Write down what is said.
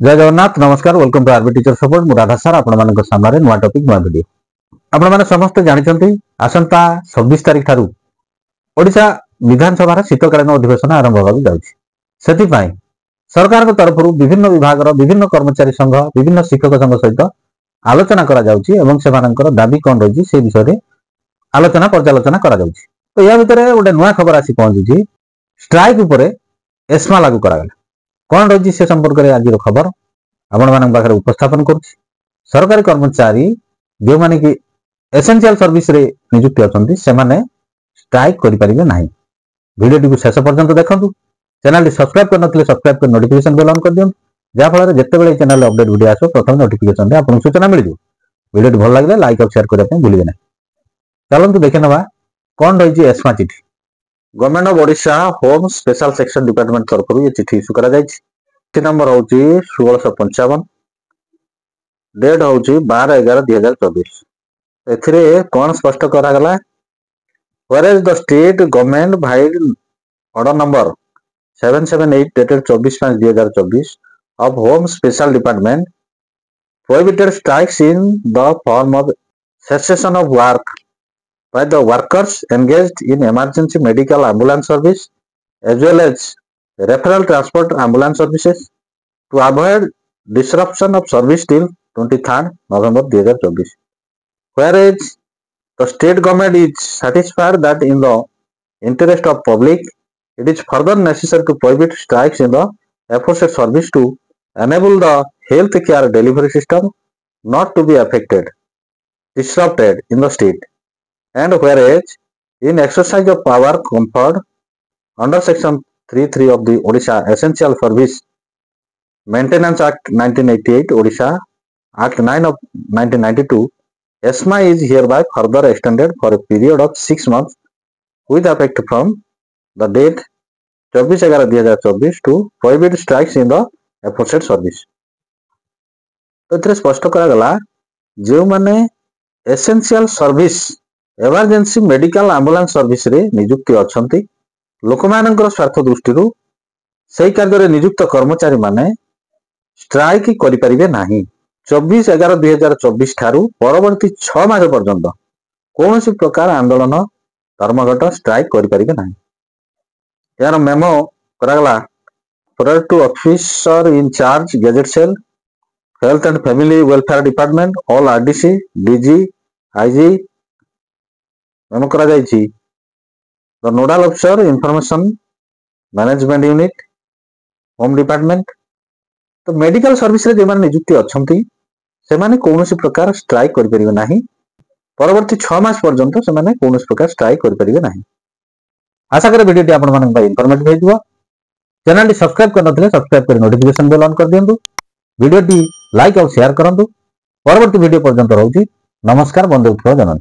जय जगन्नाथ नमस्कार welcome to RB teacher support मु राधा सर आपण मानक सामने नुआ टॉपिक नुआ वीडियो आपण माने समस्त जानिछंती आसंता 26 तारिख थारु ओडिशा विधानसभा शीतकालीन अधिवेशन आरंभ होगा जाउछि सेति पई सरकार को तरफ विभिन्न विभाग विभिन्न कर्मचारी संघ विभिन्न शिक्षक संघ सहित आलोचना करा जाउछि एवं सेमानकर दाबी कोन रही से विषय रे आलोचना पर्यालोचना करा जाउछि। तो या भितरे गोटे नुआ खबर आसी पहुंची स्ट्राइक उपरे एस्मा लागू करा गला कौन रही से संपर्क में आज खबर आपण मान पाखे उपस्थापन कर सरकारी कर्मचारी जो माने कि एसेंशियल सर्विस रे नियुक्ति अच्छा से स्ट्राइक करें ना। वीडियो को शेष पर्यंत देखूँ चैनल सब्सक्राइब करते सब्सक्राइब कर नोटिफिकेशन बेल ऑन कर दिखाँ जहाँफल जिते चैनल अपडेट वीडियो आसो प्रथम नोटिफिकेशन आपको सूचना मिल जाए। वीडियो भल लगे लाइक और शेयर करने भूलिए ना। चलते देखे ना कौन रही एस्मा चिठी government of Odisha home special section department तरफ ये चिठी इश्यू करा जायछि। चिठी नंबर हूँ 1655 डेट हूँ 12/11/2024 एथिरे कौन स्पष्ट करागला whereas the state government filed order number 778 dated 24/5/2024 of home special department prohibited strikes in the form of cessation of work by the workers engaged in emergency medical ambulance service as well as referral transport ambulance services to avoid disruption of service till 23rd November 2024. Whereas the state government is satisfied that in the interest of public, it is further necessary to prohibit strikes in the aforesaid service to enable the health care delivery system not to be affected, disrupted in the state. And whereas in exercise of power conferred under section 3(3) of the Odisha Essential Service Maintenance Act 1988, Odisha Act 9 of 1992, ESMA is hereby further extended for a period of 6 months with effect from the date 24/11/2024 to prohibit strikes in the aforesaid service. तो इतने स्पष्ट करागला जो माने essential service emergency medical ambulance service रे नियुक्ति अछंती लोकमानकर स्वार्थ दृष्टि से कार्य रे नियुक्त कर्मचारी माने स्ट्राइक करि परिबे नाही। 24/11/2024 ठारू परवर्ती 6 मास पर्यंत कौन प्रकार आंदोलन धर्मघट स्ट्राइक करि परिबे नाही। यार मेमो करागला forward to officer in charge gazette cell health and family welfare department all RDC DG IG memo करा जायछि the nodal officer information management unit home department. तो मेडिकल सर्विस रे जे नियुक्ति अछंती से माने कौन प्रकार स्ट्राइक करि परिबे नाही। परवर्ती 6 मास पर्यंत से माने कौन प्रकार स्ट्राइक करि परिबे नाही। आशा करे वीडियो टी आपण मानन भाई इन्फॉर्मेटिव हेजिबो। चैनल टी सब्सक्राइब करनथिले सब्सक्राइब कर नोटिफिकेशन बेल ऑन कर दियंतु। वीडियो टी लाइक और शेयर करंतु। परवर्ती वीडियो पर्यंत रहउची नमस्कार बंदे उत्सव जनन।